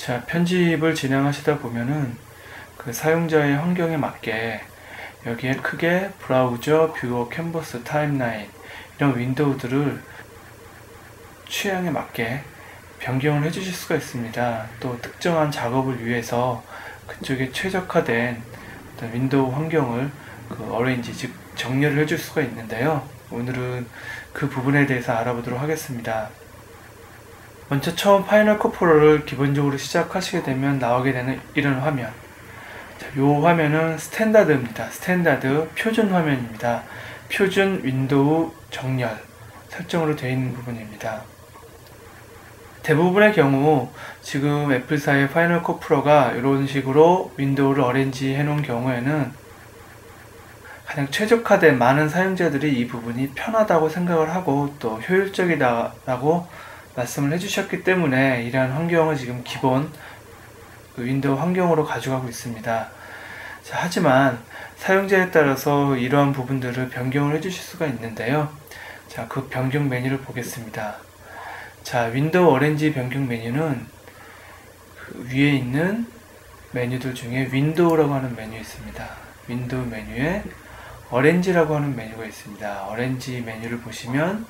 자, 편집을 진행하시다 보면은 그 사용자의 환경에 맞게 여기에 크게 브라우저, 뷰어, 캔버스, 타임라인 이런 윈도우들을 취향에 맞게 변경을 해주실 수가 있습니다. 또 특정한 작업을 위해서 그쪽에 최적화된 어떤 윈도우 환경을 어레인지, 즉 정렬을 해줄 수가 있는데요. 오늘은 그 부분에 대해서 알아보도록 하겠습니다. 먼저 처음 파이널 컷 프로를 기본적으로 시작하시게 되면 나오게 되는 이런 화면. 자, 요 화면은 스탠다드입니다. 스탠다드 표준 화면입니다. 표준 윈도우 정렬 설정으로 되어 있는 부분입니다. 대부분의 경우 지금 애플사의 파이널 컷 프로가 이런 식으로 윈도우를 어레인지 해 놓은 경우에는 가장 최적화된 많은 사용자들이 이 부분이 편하다고 생각을 하고 또 효율적이다라고 말씀을 해주셨기 때문에 이러한 환경을 지금 기본 윈도우 환경으로 가져가고 있습니다. 자, 하지만 사용자에 따라서 이러한 부분들을 변경을 해주실 수가 있는데요. 자, 그 변경 메뉴를 보겠습니다. 자, 윈도우 어레인지 변경 메뉴는 그 위에 있는 메뉴들 중에 윈도우라고 하는 메뉴 있습니다. 윈도우 메뉴에 어레인지라고 하는 메뉴가 있습니다. 어레인지 메뉴를 보시면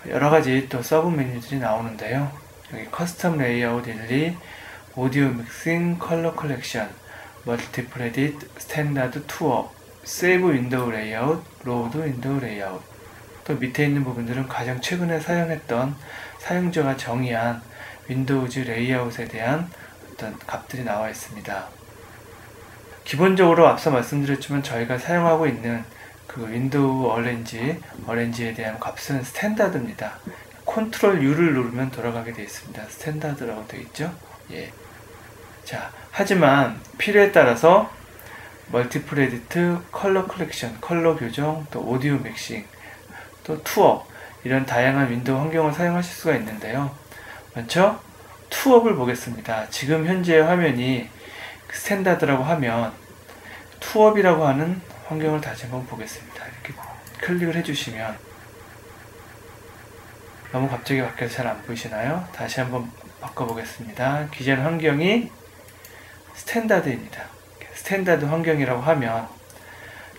여러가지 또 서브 메뉴들이 나오는데요. 여기 커스텀 레이아웃 일리, 오디오 믹싱, 컬러 컬렉션, 멀티프레딧, 스탠다드 투어, 세이브 윈도우 레이아웃, 로드 윈도우 레이아웃. 또 밑에 있는 부분들은 가장 최근에 사용했던 사용자가 정의한 윈도우즈 레이아웃에 대한 어떤 값들이 나와 있습니다. 기본적으로 앞서 말씀드렸지만 저희가 사용하고 있는 그 윈도우 어레인지에 대한 값은 스탠다드입니다. 컨트롤 U를 누르면 돌아가게 되어 있습니다. 스탠다드라고 되어 있죠. 예. 자, 하지만 필요에 따라서 멀티프레디트, 컬러 컬렉션, 컬러 교정, 또 오디오 믹싱, 또 투어 이런 다양한 윈도우 환경을 사용하실 수가 있는데요. 먼저 투업을 보겠습니다. 지금 현재 화면이 스탠다드라고 하면 투업이라고 하는 환경을 다시 한번 보겠습니다. 이렇게 클릭을 해주시면 너무 갑자기 바뀌어서 잘 안 보이시나요? 다시 한번 바꿔보겠습니다. 기존 환경이 스탠다드입니다. 스탠다드 환경이라고 하면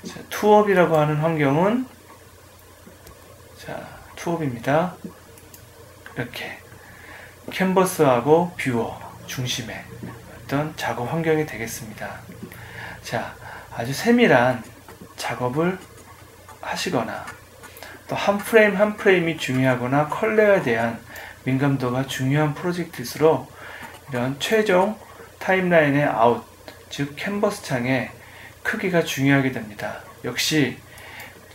자, 투업이라고 하는 환경은 자, 투업입니다. 이렇게 캔버스하고 뷰어 중심의 어떤 작업 환경이 되겠습니다. 자, 아주 세밀한 작업을 하시거나 또 한 프레임 한 프레임이 중요하거나 컬러에 대한 민감도가 중요한 프로젝트일수록 이런 최종 타임라인의 아웃, 즉 캔버스 창의 크기가 중요하게 됩니다. 역시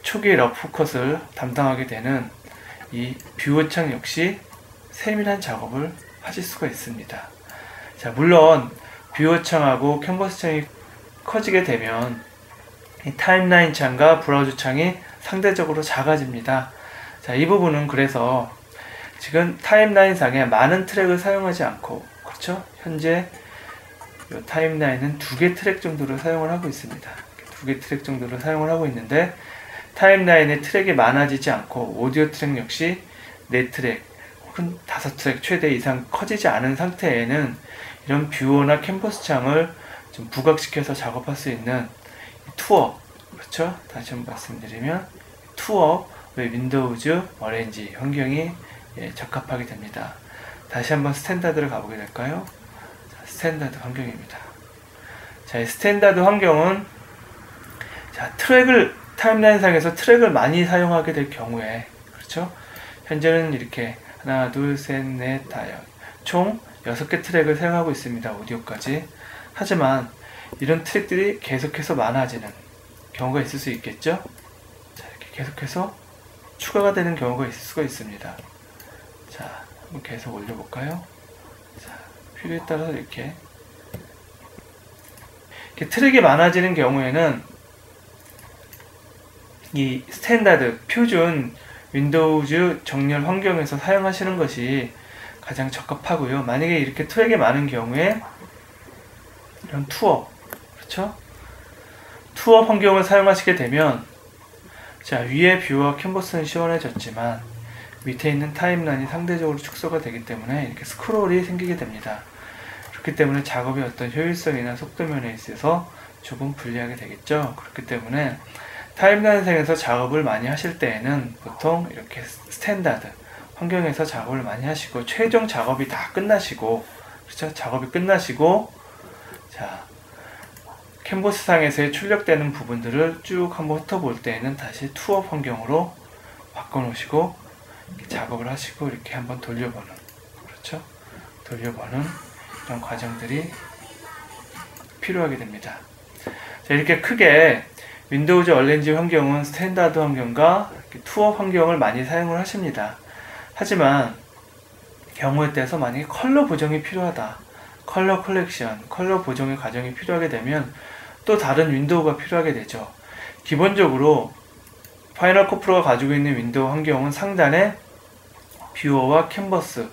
초기의 러프 컷을 담당하게 되는 이 뷰어 창 역시 세밀한 작업을 하실 수가 있습니다. 자, 물론 뷰어 창하고 캔버스 창이 커지게 되면 이 타임라인 창과 브라우저 창이 상대적으로 작아집니다. 자, 이 부분은 그래서 지금 타임라인 상에 많은 트랙을 사용하지 않고, 그렇죠? 현재 이 타임라인은 2개 트랙 정도를 사용을 하고 있습니다. 2개 트랙 정도를 사용을 하고 있는데 타임라인의 트랙이 많아지지 않고 오디오 트랙 역시 4트랙 혹은 5트랙 최대 이상 커지지 않은 상태에는 이런 뷰어나 캔버스 창을 좀 부각시켜서 작업할 수 있는 투어, 그렇죠? 다시 한번 말씀드리면 투어 윈도우즈 어레인지 환경이 적합하게 됩니다. 다시 한번 스탠다드를 가보게 될까요? 자, 스탠다드 환경입니다. 자, 이 스탠다드 환경은 자, 타임라인상에서 트랙을 많이 사용하게 될 경우에, 그렇죠? 현재는 이렇게 하나, 둘, 셋, 넷, 총 6개 트랙을 사용하고 있습니다. 오디오까지. 하지만 이런 트랙들이 계속해서 많아지는 경우가 있을 수 있겠죠? 자, 이렇게 계속해서 추가가 되는 경우가 있을 수가 있습니다. 자, 한번 계속 올려볼까요? 자, 필요에 따라서 이렇게 트랙이 많아지는 경우에는 이 스탠다드, 표준 윈도우즈 정렬 환경에서 사용하시는 것이 가장 적합하고요. 만약에 이렇게 트랙이 많은 경우에 이런 투어, 그렇죠? 투어 환경을 사용하시게 되면 자, 위에 뷰와 캔버스는 시원해졌지만 밑에 있는 타임라인이 상대적으로 축소가 되기 때문에 이렇게 스크롤이 생기게 됩니다. 그렇기 때문에 작업의 어떤 효율성이나 속도 면에 있어서 조금 불리하게 되겠죠. 그렇기 때문에 타임라인상에서 작업을 많이 하실 때에는 보통 이렇게 스탠다드 환경에서 작업을 많이 하시고, 최종 작업이 다 끝나시고, 그렇죠? 작업이 끝나시고, 자, 캔버스상에서의 출력되는 부분들을 쭉 한번 훑어볼 때에는 다시 투업 환경으로 바꿔놓으시고 작업을 하시고 이렇게 한번 돌려보는, 그렇죠? 돌려보는 이런 과정들이 필요하게 됩니다. 자, 이렇게 크게 윈도우즈 얼렌지 환경은 스탠다드 환경과 투업 환경을 많이 사용을 하십니다. 하지만 경우에 따라서 만약에 컬러 보정이 필요하다, 컬러 컬렉션, 컬러 보정의 과정이 필요하게 되면 또 다른 윈도우가 필요하게 되죠. 기본적으로 파이널 컷 프로가 가지고 있는 윈도우 환경은 상단에 뷰어와 캔버스,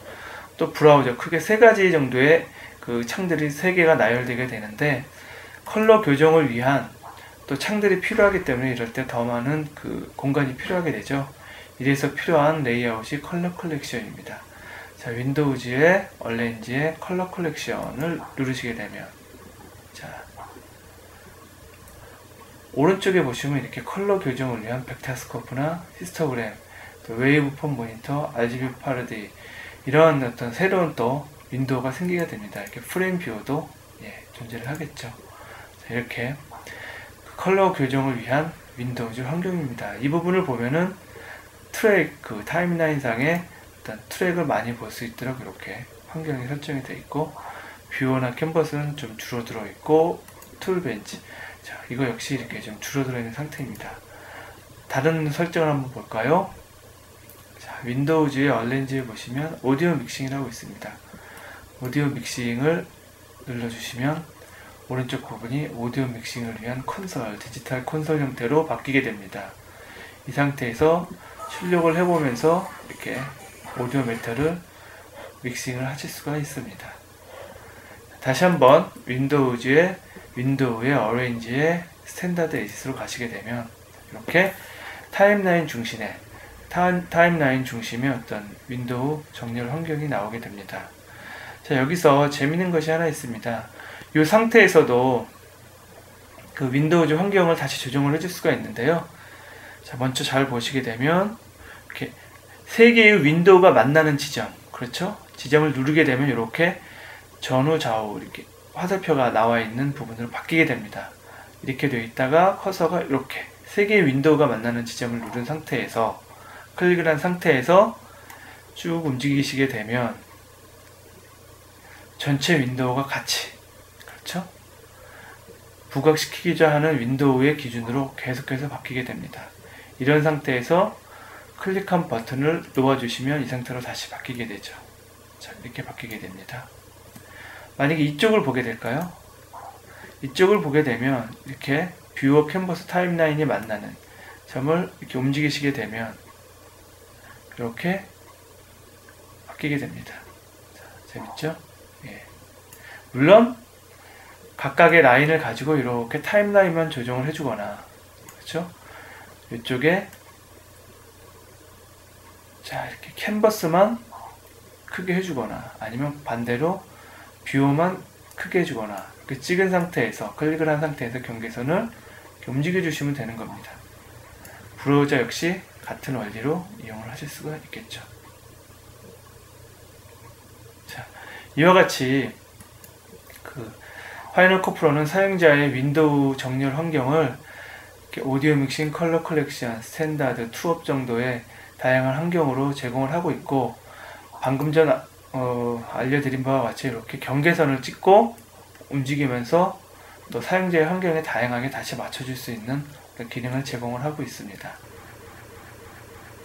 또 브라우저, 크게 세 가지 정도의 그 창들이 세 개가 나열되게 되는데, 컬러 교정을 위한 또 창들이 필요하기 때문에 이럴 때 더 많은 그 공간이 필요하게 되죠. 이래서 필요한 레이아웃이 컬러 컬렉션입니다. 자, 윈도우즈의 얼렌지의 컬러 컬렉션을 누르시게 되면, 자, 오른쪽에 보시면 이렇게 컬러 교정을 위한 벡터스코프나 히스토그램, 또 웨이브폼 모니터, RGB 파르디, 이런 어떤 새로운 또 윈도우가 생기게 됩니다. 이렇게 프레임 뷰어도 존재를 하겠죠. 자, 이렇게 컬러 교정을 위한 윈도우즈 환경입니다. 이 부분을 보면은 트랙, 그 타임라인상에 어떤 트랙을 많이 볼 수 있도록 이렇게 환경이 설정이 되어 있고, 뷰어나 캔버스는 좀 줄어들어 있고, 툴벤치, 자, 이거 역시 이렇게 좀 줄어들어 있는 상태입니다. 다른 설정을 한번 볼까요? 자, 윈도우즈의 얼렌지에 보시면 오디오 믹싱이라고 있습니다. 오디오 믹싱을 눌러주시면 오른쪽 부분이 오디오 믹싱을 위한 콘솔, 디지털 콘솔 형태로 바뀌게 됩니다. 이 상태에서 출력을 해보면서 이렇게 오디오 메터를 믹싱을 하실 수가 있습니다. 다시 한번 윈도우의 어레인지의 스탠다드 에디스로 가시게 되면 이렇게 타임라인 중심의 어떤 윈도우 정렬 환경이 나오게 됩니다. 자, 여기서 재밌는 것이 하나 있습니다. 이 상태에서도 그 윈도우즈 환경을 다시 조정을 해줄 수가 있는데요. 자, 먼저 잘 보시게 되면 이렇게 세 개의 윈도우가 만나는 지점, 그렇죠? 지점을 누르게 되면 이렇게 전후 좌우 이렇게 화살표가 나와 있는 부분으로 바뀌게 됩니다. 이렇게 되어 있다가 커서가 이렇게 세 개의 윈도우가 만나는 지점을 누른 상태에서, 클릭을 한 상태에서 쭉 움직이시게 되면 전체 윈도우가 같이, 그렇죠? 부각시키고자 하는 윈도우의 기준으로 계속해서 바뀌게 됩니다. 이런 상태에서 클릭한 버튼을 놓아주시면 이 상태로 다시 바뀌게 되죠. 자, 이렇게 바뀌게 됩니다. 만약에 이쪽을 보게 될까요? 이쪽을 보게 되면 이렇게 뷰어 캔버스 타임라인이 만나는 점을 이렇게 움직이시게 되면 이렇게 바뀌게 됩니다. 자, 재밌죠? 예. 물론 각각의 라인을 가지고 이렇게 타임라인만 조정을 해주거나, 그렇죠? 이쪽에 자, 이렇게 캔버스만 크게 해주거나, 아니면 반대로 뷰어만 크게 해주거나, 이렇게 찍은 상태에서, 클릭을 한 상태에서 경계선을 이렇게 움직여 주시면 되는 겁니다. 브라우저 역시 같은 원리로 이용을 하실 수가 있겠죠. 자, 이와 같이 그 파이널 컷 프로는 사용자의 윈도우 정렬 환경을 이렇게 오디오 믹싱, 컬러 컬렉션, 스탠다드, 투업 정도의 다양한 환경으로 제공을 하고 있고, 방금 전 알려드린 바와 같이 이렇게 경계선을 찍고 움직이면서 또 사용자의 환경에 다양하게 다시 맞춰줄 수 있는 기능을 제공을 하고 있습니다.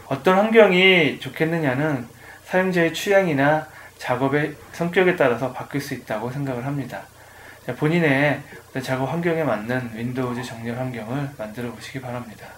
어떤 환경이 좋겠느냐는 사용자의 취향이나 작업의 성격에 따라서 바뀔 수 있다고 생각을 합니다. 본인의 작업 환경에 맞는 윈도우즈 정렬 환경을 만들어 보시기 바랍니다.